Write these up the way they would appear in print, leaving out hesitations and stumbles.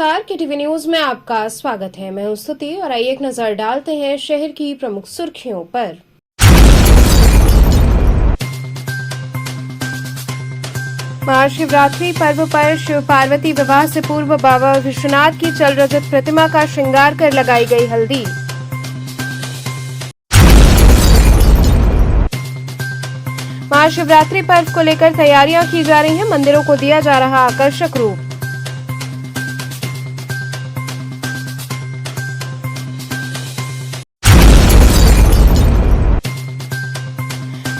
नमस्कार, KTV news में आपका स्वागत है। मैं हूं स्तुति और आइए एक नजर डालते हैं शहर की प्रमुख सुर्खियों पर। महाशिवरात्रि पर्व पर शिव पार्वती विवाह से पूर्व बाबा विश्वनाथ की चल रजत प्रतिमा का श्रृंगार कर लगाई गई हल्दी। महाशिवरात्रि पर्व को लेकर तैयारियां की जा रही हैं, मंदिरों को दिया जा रहा आकर्षक रूप।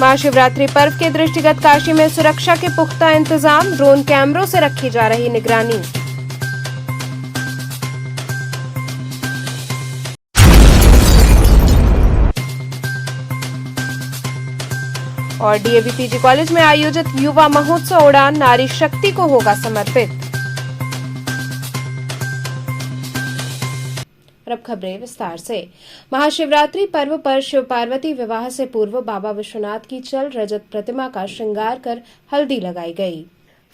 महाशिवरात्रि पर्व के दृष्टिगत काशी में सुरक्षा के पुख्ता इंतजाम, ड्रोन कैमरों से रखी जा रही निगरानी। और डीएवी पीजी कॉलेज में आयोजित युवा महोत्सव उड़ान नारी शक्ति को होगा समर्पित। अब खबरें विस्तार से। महाशिवरात्रि पर्व पर शिव पार्वती विवाह से पूर्व बाबा विश्वनाथ की चल रजत प्रतिमा का श्रृंगार कर हल्दी लगाई गई।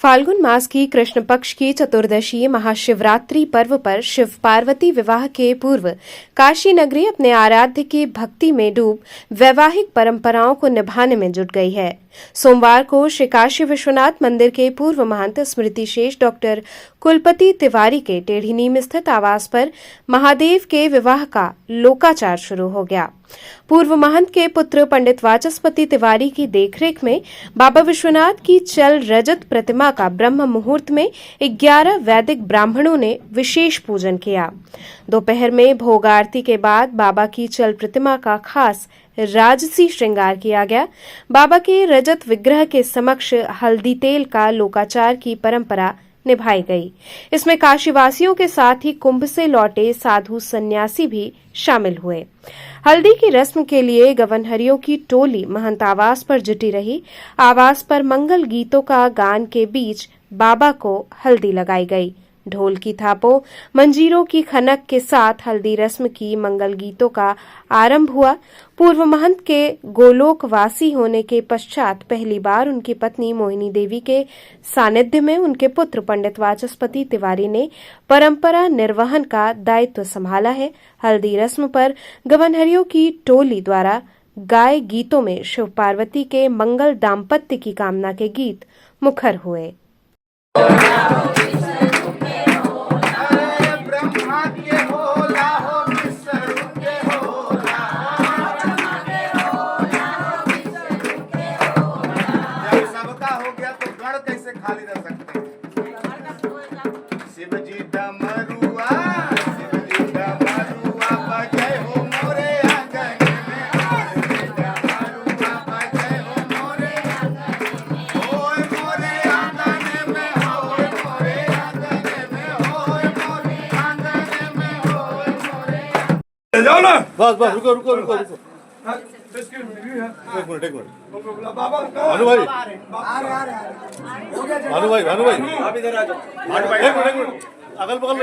फाल्गुन मास की कृष्ण पक्ष की चतुर्दशी महाशिवरात्रि पर्व पर शिव पार्वती विवाह के पूर्व काशी नगरी अपने आराध्य की भक्ति में डूब वैवाहिक परंपराओं को निभाने में जुट गई है। सोमवार को श्री काशी विश्वनाथ मंदिर के पूर्व महंत स्मृति शेष डॉक्टर कुलपति तिवारी के टेढ़ी नीम स्थित आवास पर महादेव के विवाह का लोकाचार शुरू हो गया। पूर्व महंत के पुत्र पंडित वाचस्पति तिवारी की देखरेख में बाबा विश्वनाथ की चल रजत प्रतिमा का ब्रह्म मुहूर्त में 11 वैदिक ब्राह्मणों ने विशेष पूजन किया। दोपहर में भोग आरती के बाद बाबा की चल प्रतिमा का खास राजसी श्रृंगार किया गया। बाबा के रजत विग्रह के समक्ष हल्दी तेल का लोकाचार की परंपरा निभाई गई। इसमें काशीवासियों के साथ ही कुंभ से लौटे साधु सन्यासी भी शामिल हुए। हल्दी की रस्म के लिए गवनहरियों की टोली महंत आवास पर जुटी रही। आवास पर मंगल गीतों का गान के बीच बाबा को हल्दी लगाई गई। ढोल की थापों, मंजीरों की खनक के साथ हल्दी रस्म की मंगल गीतों का आरंभ हुआ। पूर्व महंत के गोलोकवासी होने के पश्चात पहली बार उनकी पत्नी मोहिनी देवी के सानिध्य में उनके पुत्र पंडित वाचस्पति तिवारी ने परंपरा निर्वहन का दायित्व संभाला है। हल्दी रस्म पर गवनहरियों की टोली द्वारा गाए गीतों में शिव पार्वती के मंगल दाम्पत्य की कामना के गीत मुखर हुए। खाली रह सकते शिव जी डमरुआ बजाए हो मोरे आंगन में, डमरुआ बजाए हो मोरे आंगन में, होय मोरे आंगन में, होय मोरे आंगन में, होय मोरे आंगन में, होय मोरे। जाओ ना, बस रुको एक मिनट भानु भाई आप इधर आ जाओ। एक मिनट अगल बगल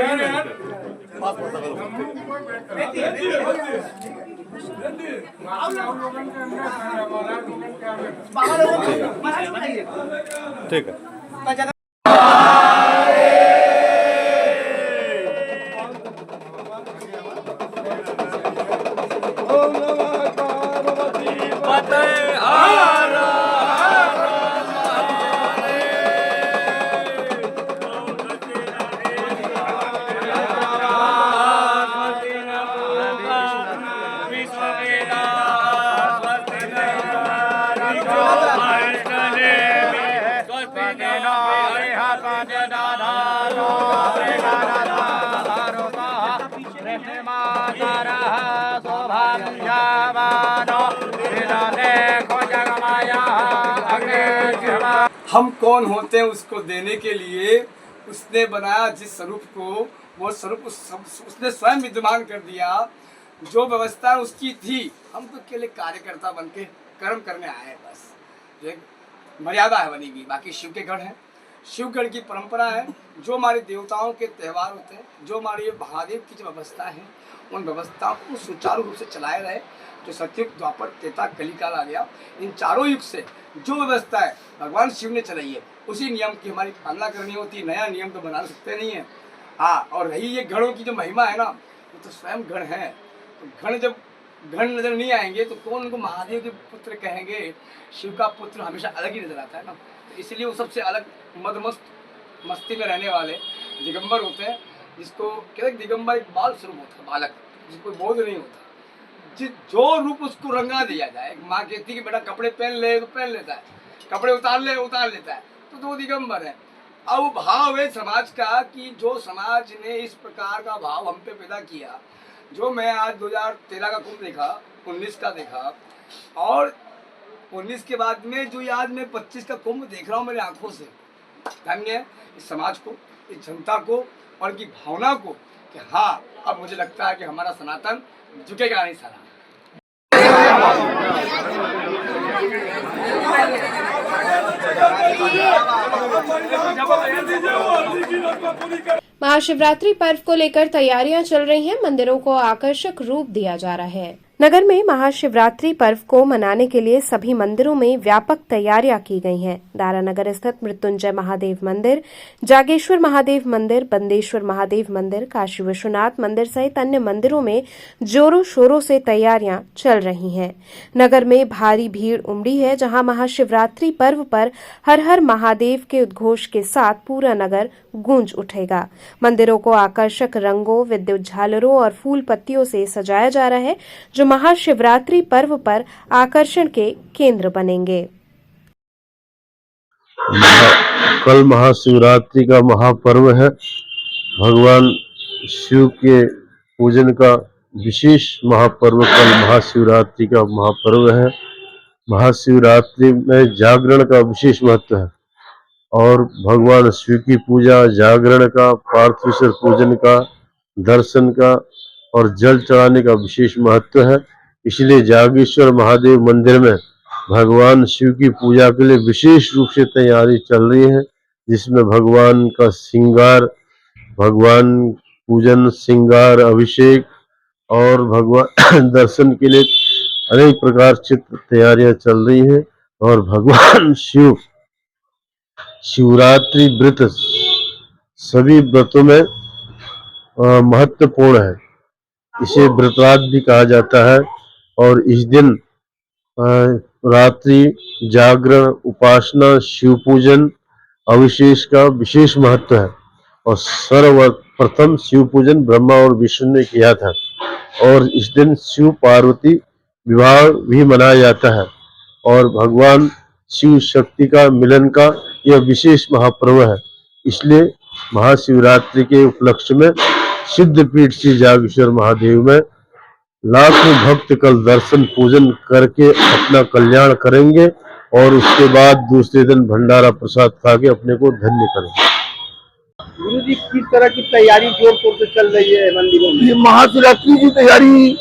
ठीक है। हम कौन होते हैं उसको देने के लिए उसने बनाया जिस स्वरूप को, वो स्वरूप उसने स्वयं विद्यमान कर दिया। जो व्यवस्था उसकी थी, हम तो केवल कार्यकर्ता बन के कर्म करने आए हैं। बस एक मर्यादा है बनी हुई, बाकी शिव के गढ़ है, शिवगढ़ की परंपरा है। जो हमारे देवताओं के त्यौहार होते हैं, जो हमारे महादेव की जो व्यवस्था है, उन व्यवस्थाओं को सुचारू रूप से चलाए रहे। जो सतयुग, द्वापर, त्रेता, कलिकाल आ गया, इन चारों युग से जो व्यवस्था है भगवान शिव ने चलाई है, उसी नियम की हमारी पालना करनी होती है। नया नियम तो बना सकते नहीं है। हाँ, और रही ये गणों की जो महिमा है ना, वो तो स्वयं गण है। तो गण जब गण नजर नहीं आएंगे तो कौन उनको महादेव के पुत्र कहेंगे। शिव का पुत्र हमेशा अलग ही नजर आता है ना, तो इसलिए वो सबसे अलग मदमस्त मस्ती में रहने वाले दिगंबर होते हैं, जिसको कहते हैं दिगंबर एक बाल स्वरूप होता है, बालक जिसको बोध नहीं होता, जो रूप उसको रंगा दिया जाए। एक माँ कहती है कि बेटा कपड़े पहन ले तो पहन लेता है, कपड़े उतार लेता है, तो वो दिगंबर है। अब भाव है समाज का कि जो समाज ने इस प्रकार का भाव हम पे पैदा किया, जो मैं आज 2013 का कुंभ देखा, 19 का देखा, और 19 के बाद में जो आज मैं 25 का कुंभ देख रहा हूँ मेरी आंखों से, धन्य है इस समाज को, इस जनता को और इनकी भावना को कि हाँ, अब मुझे लगता है कि हमारा सनातन झुकेगा नहीं साला। महाशिवरात्रि पर्व को लेकर तैयारियां चल रही हैं। मंदिरों को आकर्षक रूप दिया जा रहा है। नगर में महाशिवरात्रि पर्व को मनाने के लिए सभी मंदिरों में व्यापक तैयारियां की गई हैं। दारानगर स्थित मृत्युंजय महादेव मंदिर, जागेश्वर महादेव मंदिर, बंदेश्वर महादेव मंदिर, काशी विश्वनाथ मंदिर सहित अन्य मंदिरों में जोरों शोरों से तैयारियां चल रही हैं। नगर में भारी भीड़ उमड़ी है, जहां महाशिवरात्रि पर्व पर हर हर महादेव के उद्घोष के साथ पूरा नगर गूंज उठेगा। मंदिरों को आकर्षक रंगों, विद्युत झालरों और फूल पत्तियों से सजाया जा रहा है, जो महाशिवरात्रि पर्व पर आकर्षण के केंद्र बनेंगे। कल महाशिवरात्रि का महापर्व है। भगवान शिव के पूजन का विशेष महापर्व कल महाशिवरात्रि का महापर्व है। महाशिवरात्रि में जागरण का विशेष महत्व है और भगवान शिव की पूजा, जागरण का, पार्थेश्वर पूजन का, दर्शन का और जल चढ़ाने का विशेष महत्व है। इसलिए जागेश्वर महादेव मंदिर में भगवान शिव की पूजा के लिए विशेष रूप से तैयारी चल रही है, जिसमें भगवान का श्रृंगार, भगवान पूजन, श्रृंगार, अभिषेक और भगवान दर्शन के लिए अनेक प्रकार से तैयारियां चल रही हैं। और भगवान शिव शिवरात्रि व्रत सभी व्रतों में महत्वपूर्ण है। इसे व्रतराज भी कहा जाता है और इस दिन रात्रि जागरण, उपासना, शिव पूजन, अभिषेक का विशेष महत्व है। और सर्वप्रथम शिव पूजन ब्रह्मा और विष्णु ने किया था और इस दिन शिव पार्वती विवाह भी मनाया जाता है और भगवान शिव शक्ति का मिलन का यह विशेष महापर्व है। इसलिए महाशिवरात्रि के उपलक्ष्य में सिद्धपीठ श्री जागेश्वर महादेव में लाखों भक्त कल दर्शन पूजन करके अपना कल्याण करेंगे और उसके बाद दूसरे दिन भंडारा प्रसाद खा के अपने को धन्य करेंगे। गुरु जी, किस तरह की तैयारी जोर शोर से चल रही है मंदिरों में? ये महाशिवरात्रि की तैयारी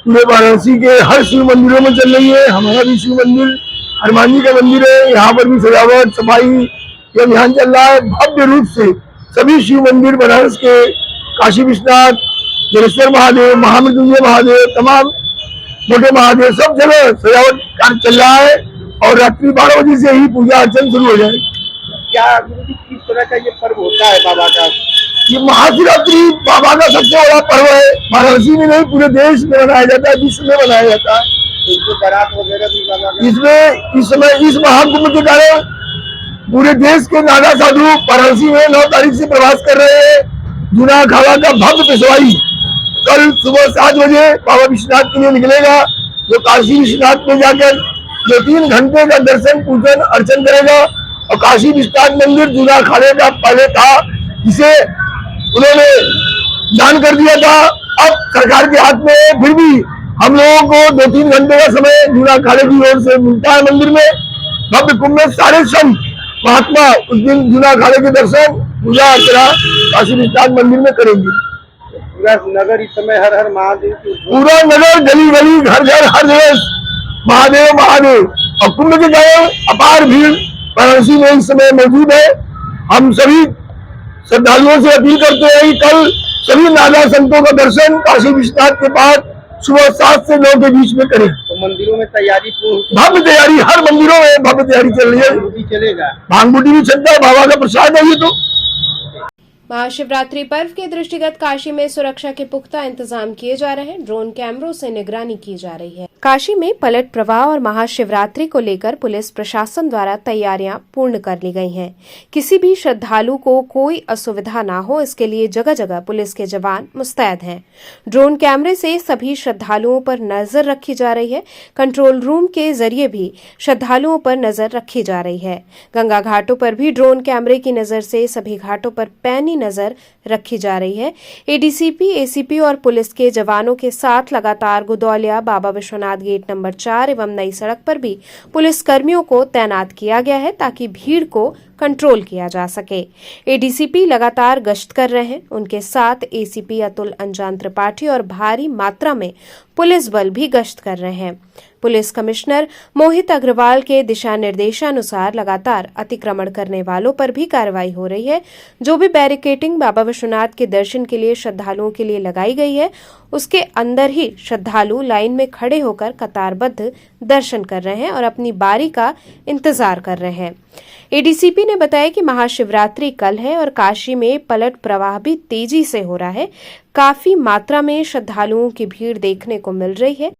पूरे वाराणसी के हर शिव मंदिरों में चल रही है। हमारा भी शिव मंदिर हनुमान जी का मंदिर है, यहाँ पर भी सजावट, सफाई ये अभियान चल रहा है भव्य रूप से। सभी शिव मंदिर बनारस के, काशी विश्वनाथ, जलेश्वर महादेव, महामृत्युंजय महादेव, तमाम मोटे महादेव, सब जगह सजावट कार्य चल रहा है और रात्रि 12 बजे से ही पूजा अर्चन शुरू हो जाएगी। क्या गुरु जी, किस तरह का ये पर्व होता है बाबा का? ये महाशिवरात्रि बाबा का सबसे बड़ा पर्व है। वाराणसी में नहीं, पूरे देश में मनाया जाता है, विश्व में मनाया जाता है। इसमें बारात वगैरह भी बाबा का? इसमें इस समय इस महाकुंभ के कारण पूरे देश के नागा साधु वाराणसी में 9 तारीख से प्रवास कर रहे हैं। जूना अखाड़ा का भव्य पेशवाई कल सुबह 7 बजे बाबा विश्वनाथ के लिए निकलेगा, जो काशी विश्वनाथ में जाकर 2-3 घंटे का दर्शन, पूजन, अर्चन करेगा। और काशी विश्वनाथ मंदिर जूना अखाड़े का पहले था, जिसे उन्होंने दान कर दिया था, अब सरकार के हाथ में। फिर भी हम लोगों को 2-3 घंटे का समय जूना अखाड़े की ओर से मिलता है। मंदिर में भव्य कुंभ में सारे संत महात्मा उस दिन जूना अखाड़े के दर्शन, पूजा अर्चना काशी विश्वनाथ मंदिर में करेंगे। पूरा नगर इस समय हर हर महादेव की, पूरा नगर, गली गली, घर घर, हर जगह महादेव महादेव। और कुंभ के कारण अपार भीड़ वाराणसी में इस समय मौजूद है। हम सभी श्रद्धालुओं से अपील करते हैं कि कल सभी नागा संतों का दर्शन काशी विश्वनाथ के पास सुबह 7 से 9 के बीच में करें। तो मंदिरों में तैयारी पूर्ण, भव्य तैयारी, हर मंदिरों में भव्य तैयारी चल रही है। गुरु जी चलेगा, भांग बूटी भी चलता है, बाबा का प्रसाद है ये तो। महाशिवरात्रि पर्व के दृष्टिगत काशी में सुरक्षा के पुख्ता इंतजाम किए जा रहे हैं। ड्रोन कैमरों से निगरानी की जा रही है। काशी में पलट प्रवाह और महाशिवरात्रि को लेकर पुलिस प्रशासन द्वारा तैयारियां पूर्ण कर ली गई हैं। किसी भी श्रद्धालु को कोई असुविधा न हो, इसके लिए जगह जगह पुलिस के जवान मुस्तैद हैं। ड्रोन कैमरे से सभी श्रद्धालुओं पर नजर रखी जा रही है। कंट्रोल रूम के जरिए भी श्रद्धालुओं पर नजर रखी जा रही है। गंगा घाटों पर भी ड्रोन कैमरे की नजर से सभी घाटों पर पैनी नजर रखी जा रही है। एडीसीपी, एसीपी और पुलिस के जवानों के साथ लगातार गुदौलिया, बाबा विश्वनाथ गेट नंबर 4 एवं नई सड़क पर भी पुलिस कर्मियों को तैनात किया गया है ताकि भीड़ को कंट्रोल किया जा सके। एडीसीपी लगातार गश्त कर रहे हैं। उनके साथ एसीपी अतुल अंजान त्रिपाठी और भारी मात्रा में पुलिस बल भी गश्त कर रहे हैं। पुलिस कमिश्नर मोहित अग्रवाल के दिशा निर्देशानुसार लगातार अतिक्रमण करने वालों पर भी कार्रवाई हो रही है। जो भी बैरिकेडिंग बाबा विश्वनाथ के दर्शन के लिए श्रद्धालुओं के लिए लगाई गई है, उसके अंदर ही श्रद्धालु लाइन में खड़े होकर कतारबद्ध दर्शन कर रहे हैं और अपनी बारी का इंतजार कर रहे हैं। एडीसीपी ने बताया कि महाशिवरात्रि कल है और काशी में पलट प्रवाह भी तेजी से हो रहा है। काफी मात्रा में श्रद्धालुओं की भीड़ देखने को मिल रही है।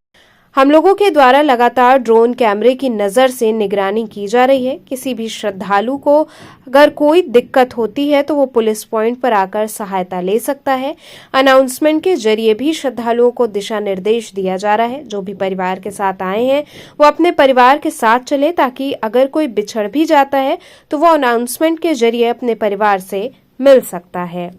हम लोगों के द्वारा लगातार ड्रोन कैमरे की नजर से निगरानी की जा रही है। किसी भी श्रद्धालु को अगर कोई दिक्कत होती है तो वो पुलिस पॉइंट पर आकर सहायता ले सकता है। अनाउंसमेंट के जरिए भी श्रद्धालुओं को दिशा निर्देश दिया जा रहा है। जो भी परिवार के साथ आए हैं वो अपने परिवार के साथ चले, ताकि अगर कोई बिछड़ भी जाता है तो वो अनाउंसमेंट के जरिए अपने परिवार से मिल सकता है।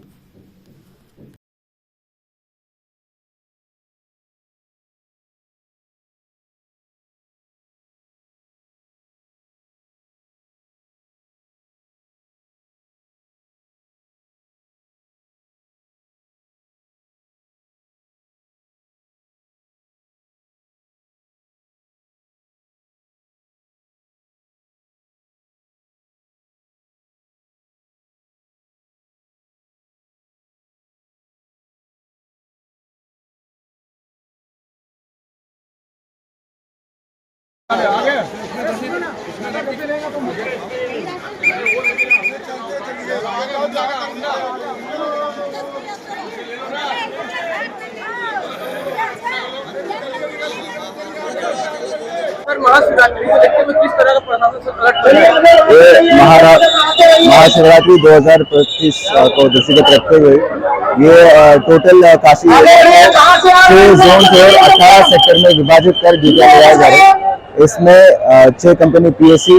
सर, महाशिवरात्रि को देखते हुए किस तरह का प्रशासन से अलर्ट किया है? ये महाशिवरात्रि 2025 को दृष्टिगत रखते हुए ये टोटल काशी 6 जोन को 18 सेक्टर में विभाजित कर ड्यूटियां लगाई जा रही है। इसमें 6 कंपनी पीएससी,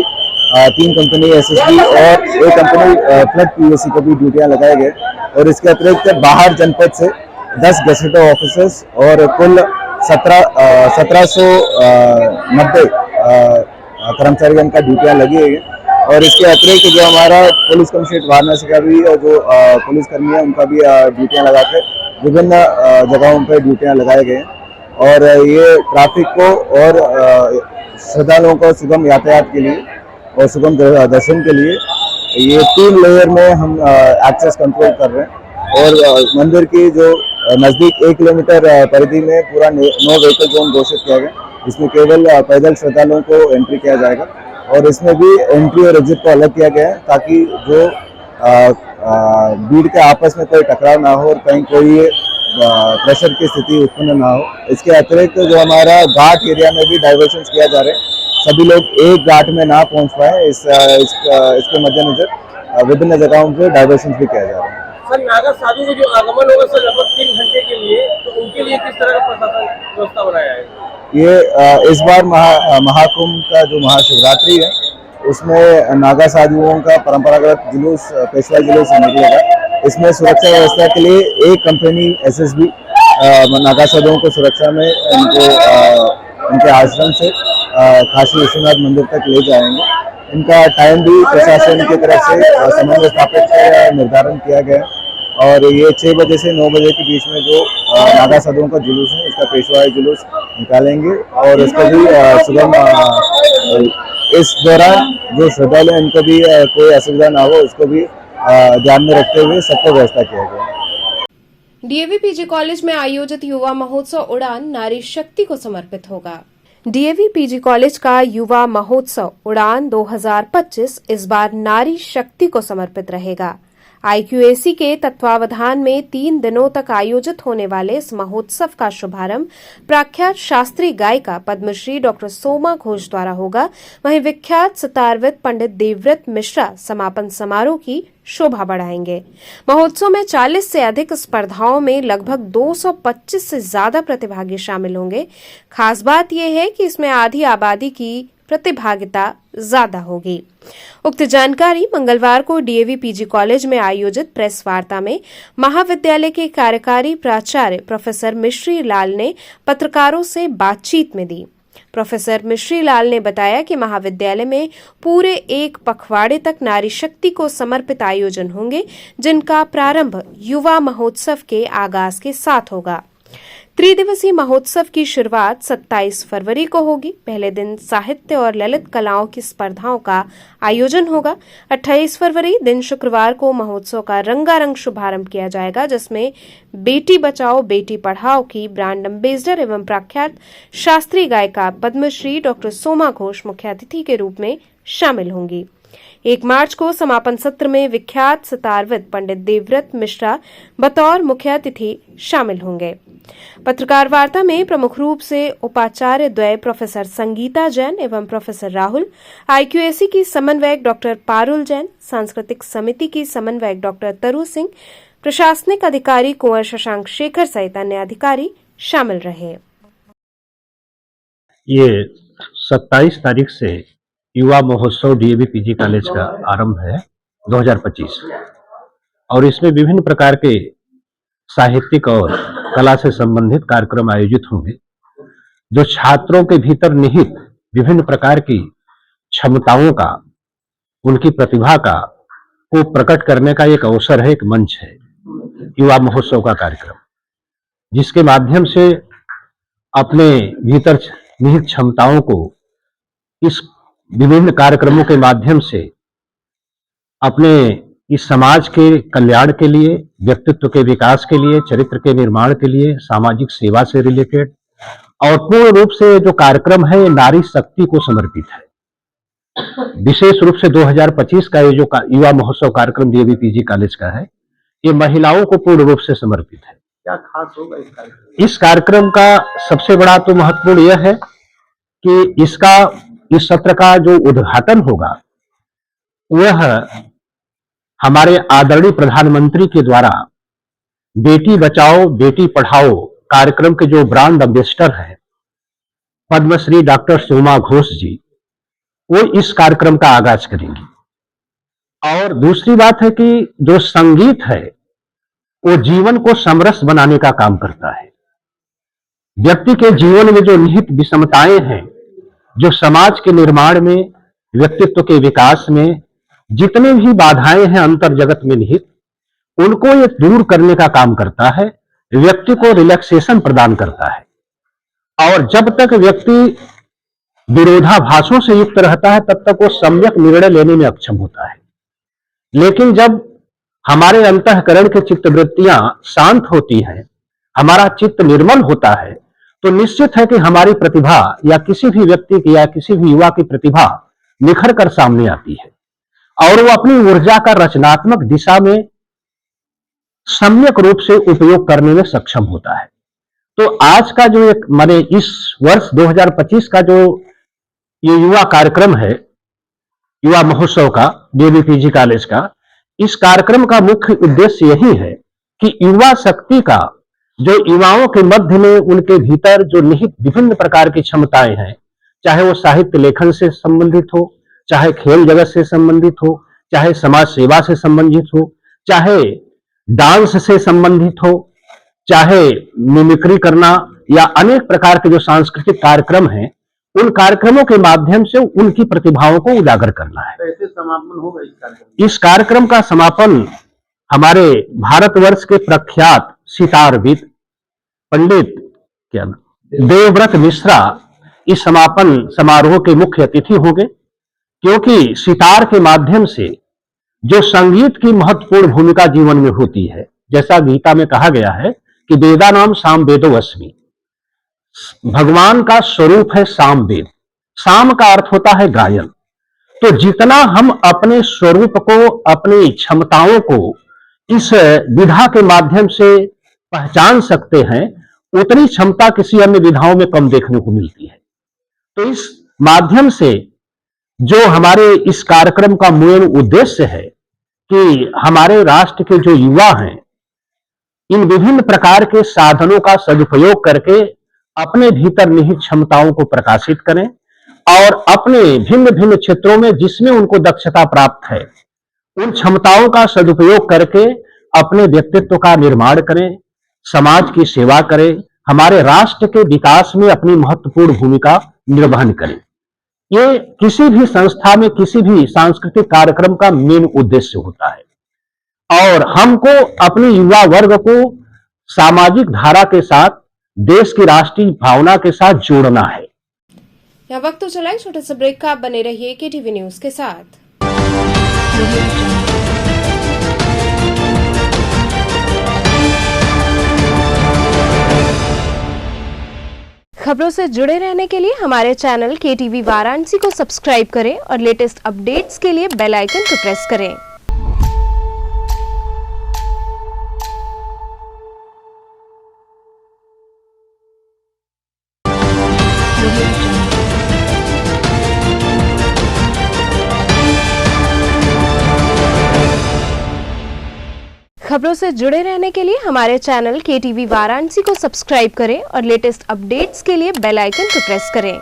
3 कंपनी एसएसबी और 1 कंपनी फ्लड पीएससी को भी ड्यूटियां लगाए गए। और इसके अतिरिक्त बाहर जनपद से 10 गेजेटेड ऑफिसर्स और कुल 1790 कर्मचारियों का ड्यूटियां लगी है। और इसके अतिरिक्त जो हमारा पुलिस कमिश्नरेट वाराणसी का भी और जो पुलिस कर्मी है उनका भी ड्यूटियां लगाकर विभिन्न जगहों पर ड्यूटियां लगाए गए हैं। और ये ट्रैफिक को और श्रद्धालुओं को सुगम यातायात के लिए और सुगम दर्शन के लिए ये 3 लेयर में हम एक्सेस कंट्रोल कर रहे हैं। और मंदिर की जो नजदीक 1 किलोमीटर परिधि में पूरा नो व्हीकल जोन घोषित किया गया, जिसमें केवल पैदल श्रद्धालुओं को एंट्री किया जाएगा। और इसमें भी एंट्री और एग्जिट को अलग किया गया है ताकि जो भीड़ के आपस में कोई टकराव ना हो और कहीं कोई प्रेशर की स्थिति उत्पन्न ना हो। इसके अतिरिक्त जो हमारा घाट एरिया में भी डाइवर्शन किया जा रहा है, सभी लोग एक घाट में ना पहुंच पाए, इसके मद्देनजर विभिन्न जगहों पे डाइवर्शन भी किया जा रहा है। सर, नागा साधु का जो आगमन होगा सर लगभग 3 घंटे के लिए, तो उनके लिए किस तरह का प्रशासन व्यवस्था बनाया है? ये इस बार महाकुंभ का जो महाशिवरात्रि है उसमें नागा साधुओं का परंपरागत जुलूस, पेशवा जुलूस निकलेगा। इसमें सुरक्षा व्यवस्था के लिए 1 कंपनी एसएसबी नागा साधुओं को सुरक्षा में उनके आश्रम से काशी विश्वनाथ मंदिर तक ले जाएंगे। इनका टाइम भी प्रशासन की तरफ से समन्वय स्थापित निर्धारण किया गया है। और ये 6 बजे से 9 बजे के बीच में जो नागा साधुओं का जुलूस है, इसका पेशवाई जुलूस निकालेंगे। और इसको भी सुगम इस दौरान जो श्रद्धालु हैं इनको भी कोई असुविधा ना हो, इसको भी ध्यान में रखते हुए सबको व्यवस्था किया गया है। डीएवी पीजी कॉलेज में आयोजित युवा महोत्सव उड़ान नारी शक्ति को समर्पित होगा। डीएवी पीजी कॉलेज का युवा महोत्सव उड़ान 2025 इस बार नारी शक्ति को समर्पित रहेगा। IQAC के तत्वावधान में 3 दिनों तक आयोजित होने वाले इस महोत्सव का शुभारंभ प्रख्यात शास्त्रीय गायिका पद्मश्री डॉक्टर सोमा घोष द्वारा होगा। वहीं विख्यात सितारविद पंडित देवव्रत मिश्रा समापन समारोह की शोभा बढ़ाएंगे। महोत्सव में 40 से अधिक स्पर्धाओं में लगभग 225 से ज्यादा प्रतिभागी शामिल होंगे। खास बात यह है कि इसमें आधी आबादी की प्रतिभागिता ज्यादा होगी। उक्त जानकारी मंगलवार को DAV PG कॉलेज में आयोजित प्रेस वार्ता में महाविद्यालय के कार्यकारी प्राचार्य प्रोफेसर मिश्री लाल ने पत्रकारों से बातचीत में दी। प्रोफेसर मिश्री लाल ने बताया कि महाविद्यालय में पूरे एक पखवाड़े तक नारी शक्ति को समर्पित आयोजन होंगे, जिनका प्रारंभ युवा महोत्सव के आगाज के साथ होगा। त्रिदिवसीय महोत्सव की शुरुआत 27 फरवरी को होगी। पहले दिन साहित्य और ललित कलाओं की स्पर्धाओं का आयोजन होगा। 28 फरवरी दिन शुक्रवार को महोत्सव का रंगारंग शुभारंभ किया जाएगा, जिसमें बेटी बचाओ बेटी पढ़ाओ की ब्रांड एम्बेसडर एवं प्रख्यात शास्त्रीय गायिका पद्मश्री डॉक्टर सोमा घोष मुख्य अतिथि के रूप में शामिल होंगी। 1 मार्च को समापन सत्र में विख्यात सितारविद पंडित देवव्रत मिश्रा बतौर मुख्य अतिथि शामिल होंगे। पत्रकार वार्ता में प्रमुख रूप से उपाचार्य द्वय प्रोफेसर संगीता जैन एवं प्रोफेसर राहुल, IQAC की समन्वयक डॉक्टर पारुल जैन, सांस्कृतिक समिति की समन्वयक डॉक्टर तरु सिंह, प्रशासनिक अधिकारी कुंवर शशांक शेखर सहित अन्य अधिकारी शामिल रहे। ये 27 तारीख से युवा महोत्सव DAV PG कॉलेज का आरंभ है 2025 और इसमें विभिन्न प्रकार के साहित्यिक और कला से संबंधित कार्यक्रम आयोजित होंगे, जो छात्रों के भीतर निहित विभिन्न प्रकार की क्षमताओं का, उनकी प्रतिभा का को प्रकट करने का एक अवसर है, एक मंच है युवा महोत्सव का कार्यक्रम, जिसके माध्यम से अपने भीतर निहित क्षमताओं को इस विभिन्न कार्यक्रमों के माध्यम से अपने इस समाज के कल्याण के लिए, व्यक्तित्व के विकास के लिए, चरित्र के निर्माण के लिए, सामाजिक सेवा से रिलेटेड और पूर्ण रूप से जो कार्यक्रम है ये नारी शक्ति को समर्पित है। विशेष रूप से 2025 का ये जो युवा महोत्सव कार्यक्रम DAV PG कॉलेज का है, ये महिलाओं को पूर्ण रूप से समर्पित है। क्या खास होगा इस कार्यक्रम? इस कार्यक्रम का सबसे बड़ा तो महत्वपूर्ण यह है कि इस सत्र का जो उद्घाटन होगा वह हमारे आदरणीय प्रधानमंत्री के द्वारा बेटी बचाओ बेटी पढ़ाओ कार्यक्रम के जो ब्रांड एम्बेसडर हैं पद्मश्री डॉक्टर सोमा घोष जी, वो इस कार्यक्रम का आगाज करेंगी। और दूसरी बात है कि जो संगीत है वो जीवन को समरस बनाने का काम करता है। व्यक्ति के जीवन में जो निहित विषमताएं हैं, जो समाज के निर्माण में, व्यक्तित्व के विकास में जितने भी बाधाएं हैं अंतर जगत में निहित, उनको ये दूर करने का काम करता है, व्यक्ति को रिलैक्सेशन प्रदान करता है। और जब तक व्यक्ति विरोधाभासों से युक्त रहता है तब तक वो सम्यक निर्णय लेने में अक्षम होता है। लेकिन जब हमारे अंतःकरण की चित्तवृत्तियां शांत होती हैं, हमारा चित्त निर्मल होता है, तो निश्चित है कि हमारी प्रतिभा या किसी भी व्यक्ति की या किसी भी युवा की प्रतिभा निखर कर सामने आती है और वो अपनी ऊर्जा का रचनात्मक दिशा में सम्यक रूप से उपयोग करने में सक्षम होता है। तो आज का जो एक माने इस वर्ष 2025 का जो ये युवा कार्यक्रम है, युवा महोत्सव का DAV PG कॉलेज का, इस कार्यक्रम का मुख्य उद्देश्य यही है कि युवा शक्ति का, जो युवाओं के मध्य में उनके भीतर जो निहित विभिन्न प्रकार की क्षमताएं हैं, चाहे वो साहित्य लेखन से संबंधित हो, चाहे खेल जगत से संबंधित हो, चाहे समाज सेवा से संबंधित हो, चाहे डांस से संबंधित हो, चाहे मिमिक्री करना या अनेक प्रकार के जो सांस्कृतिक कार्यक्रम हैं, उन कार्यक्रमों के माध्यम से उनकी प्रतिभाओं को उजागर करना है। कैसे समापन होगा इस कार्यक्रम? इस कार्यक्रम का समापन हमारे भारतवर्ष के प्रख्यात सितारविद पंडित देवव्रत मिश्रा इस समापन समारोह के मुख्य अतिथि होंगे, क्योंकि सितार के माध्यम से जो संगीत की महत्वपूर्ण भूमिका जीवन में होती है, जैसा गीता में कहा गया है कि वेदानाम साम वेदो अस्मि, भगवान का स्वरूप है साम वेद। साम का अर्थ होता है गायन। तो जितना हम अपने स्वरूप को, अपनी क्षमताओं को इस विधा के माध्यम से पहचान सकते हैं, उतनी क्षमता किसी अन्य विधाओं में कम देखने को मिलती है। तो इस माध्यम से जो हमारे इस कार्यक्रम का मूल उद्देश्य है कि हमारे राष्ट्र के जो युवा हैं, इन विभिन्न प्रकार के साधनों का सदुपयोग करके अपने भीतर निहित क्षमताओं को प्रकाशित करें और अपने भिन्न भिन्न क्षेत्रों में जिसमें उनको दक्षता प्राप्त है, उन क्षमताओं का सदुपयोग करके अपने व्यक्तित्व का निर्माण करें, समाज की सेवा करें, हमारे राष्ट्र के विकास में अपनी महत्वपूर्ण भूमिका निर्वहन करें। ये किसी भी संस्था में किसी भी सांस्कृतिक कार्यक्रम का मेन उद्देश्य होता है और हमको अपने युवा वर्ग को सामाजिक धारा के साथ, देश की राष्ट्रीय भावना के साथ जोड़ना है। यहाँ वक्त तो चला छोटे से ब्रेक का, आप बने रहिए KTV न्यूज के साथ। खबरों से जुड़े रहने के लिए हमारे चैनल KTV वाराणसी को सब्सक्राइब करें और लेटेस्ट अपडेट्स के लिए बेल आइकन को प्रेस करें। खबरों से जुड़े रहने के लिए हमारे चैनल KTV वाराणसी को सब्सक्राइब करें और लेटेस्ट अपडेट्स के लिए बेल आइकन को प्रेस करें।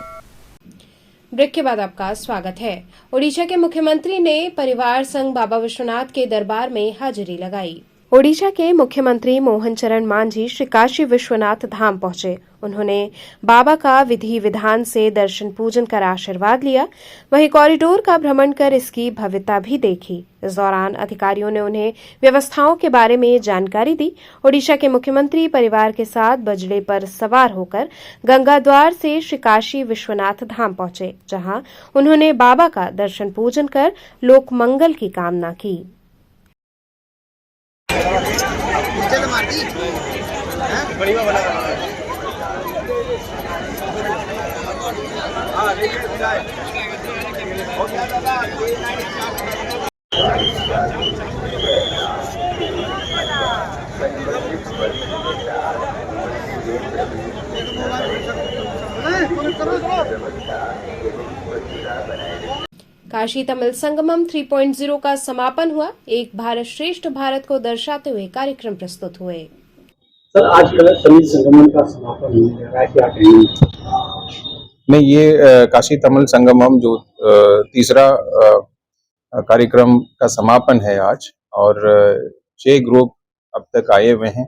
ब्रेक के बाद आपका स्वागत है। ओडिशा के मुख्यमंत्री ने परिवार संघ बाबा विश्वनाथ के दरबार में हाजिरी लगाई। ओडिशा के मुख्यमंत्री मोहन चरण मांझी श्री काशी विश्वनाथ धाम पहुंचे। उन्होंने बाबा का विधि विधान से दर्शन पूजन कर आशीर्वाद लिया। वहीं कॉरिडोर का भ्रमण कर इसकी भव्यता भी देखी। इस दौरान अधिकारियों ने उन्हें व्यवस्थाओं के बारे में जानकारी दी। ओडिशा के मुख्यमंत्री परिवार के साथ बजड़े पर सवार होकर गंगा द्वार से श्री काशी विश्वनाथ धाम पहुंचे, जहां उन्होंने बाबा का दर्शन पूजन कर लोक मंगल की कामना की। काशी तमिल संगमम 3.0 का समापन हुआ। एक भारत श्रेष्ठ भारत को दर्शाते हुए कार्यक्रम प्रस्तुत हुए। सर, आज तमिल संगमम का समापन होने जा रहा है, क्या कहेंगे? में ये काशी तमिल संगमम जो तीसरा कार्यक्रम का समापन है आज, और 6 ग्रुप अब तक आए हुए हैं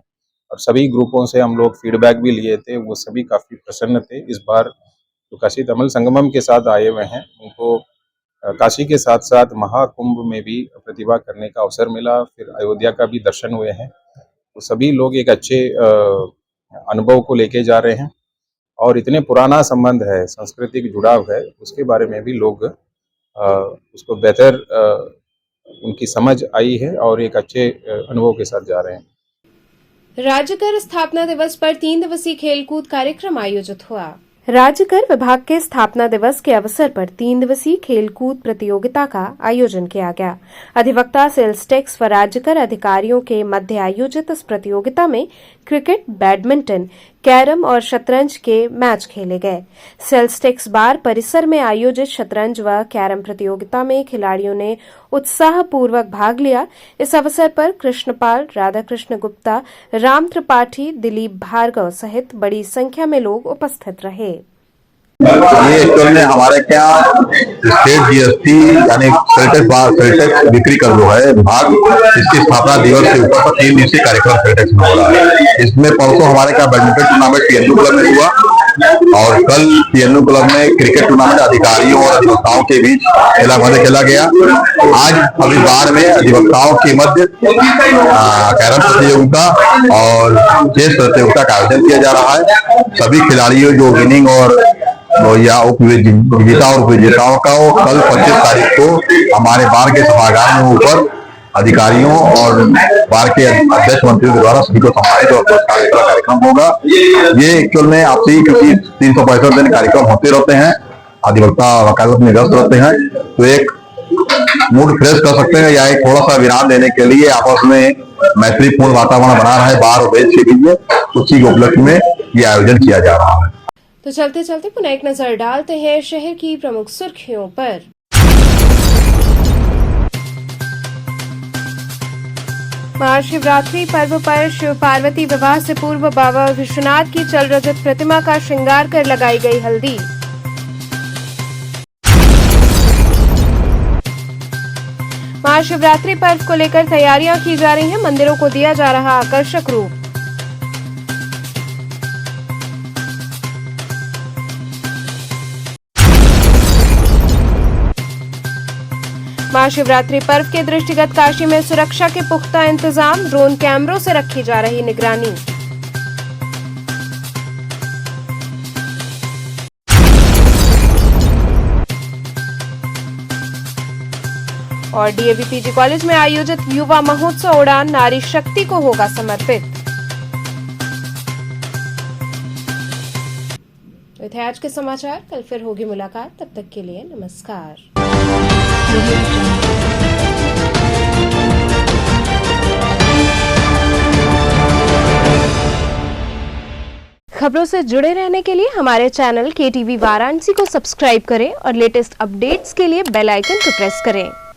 और सभी ग्रुपों से हम लोग फीडबैक भी लिए थे। वो सभी काफ़ी प्रसन्न थे। इस बार जो काशी तमिल संगमम के साथ आए हुए हैं उनको काशी के साथ साथ महाकुंभ में भी प्रतिभा करने का अवसर मिला, फिर अयोध्या का भी दर्शन हुए हैं। तो सभी लोग एक अच्छे अनुभव को लेके जा रहे हैं और इतने पुराना संबंध है, सांस्कृतिक जुड़ाव है, उसके बारे में भी लोग उसको बेहतर उनकी समझ आई है और एक अच्छे अनुभव के साथ जा रहे हैं। राज्य कर स्थापना दिवस पर 3 दिवसीय खेलकूद कार्यक्रम आयोजित हुआ। राज्य कर विभाग के स्थापना दिवस के अवसर पर 3 दिवसीय खेलकूद प्रतियोगिता का आयोजन किया गया। अधिवक्ता सेल्स टैक्स व राज्य कर अधिकारियों के मध्य आयोजित इस प्रतियोगिता में क्रिकेट, बैडमिंटन, कैरम और शतरंज के मैच खेले गए। सेल्स टैक्स बार परिसर में आयोजित शतरंज व कैरम प्रतियोगिता में खिलाड़ियों ने उत्साहपूर्वक भाग लिया। इस अवसर पर कृष्णपाल, राधाकृष्ण गुप्ता, राम त्रिपाठी, दिलीप भार्गव सहित बड़ी संख्या में लोग उपस्थित रहे। ये एक्चुअल में हमारे क्या स्टेट जीएसटी यानी सेल्टेक्स बिक्री कर जो है विभाग, इसकी स्थापना दिवस के ऊपर पर 3 दिवसीय कार्यक्रम सेल्टेक्स में हो रहा है। इसमें परसों हमारे क्या बैडमिंटन टूर्नामेंट पीएनयू क्लब में हुआ और कल पीएनयू क्लब में क्रिकेट टूर्नामेंट अधिकारियों और अधिवक्ताओं के बीच खेला गया। आज अभी बाढ़ में अधिवक्ताओं के मध्य कैरम प्रतियोगिता और चेस प्रतियोगिता का आयोजन किया जा रहा है। सभी खिलाड़ियों जो विनिंग और या विजेता और उपविजेताओं का कल 25 तारीख को हमारे बार के सभागार में ऊपर अधिकारियों और बार के अध्यक्ष मंत्रियों के द्वारा सभी को सम्मानित और पुरस्कार का कार्यक्रम होगा। ये एक्चुअल में आपसे ही, क्योंकि 365 दिन कार्यक्रम होते रहते हैं, अधिवक्ता वकालत में व्यस्त रहते हैं, तो एक मूड फ्रेश कर सकते हैं या एक थोड़ा सा विराम देने के लिए आपस में मैत्रीपूर्ण वातावरण बना रहे बार और देश के लिए, उसी के उपलक्ष्य में ये आयोजन किया जा रहा है। तो चलते चलते पुनः एक नजर डालते हैं शहर की प्रमुख सुर्खियों पर। महाशिवरात्रि पर्व पर शिव पार्वती विवाह से पूर्व बाबा विश्वनाथ की चल रजत प्रतिमा का श्रृंगार कर लगाई गई हल्दी। महाशिवरात्रि पर्व को लेकर तैयारियां की जा रही हैं, मंदिरों को दिया जा रहा आकर्षक रूप। महाशिवरात्रि पर्व के दृष्टिगत काशी में सुरक्षा के पुख्ता इंतजाम, ड्रोन कैमरों से रखी जा रही निगरानी। और डीएवी पीजी कॉलेज में आयोजित युवा महोत्सव उड़ान नारी शक्ति को होगा समर्पित। तो थे आज के समाचार, कल फिर होगी मुलाकात, तब तक के लिए नमस्कार। खबरों से जुड़े रहने के लिए हमारे चैनल KTV वाराणसी को सब्सक्राइब करें और लेटेस्ट अपडेट्स के लिए बेल आइकन को प्रेस करें।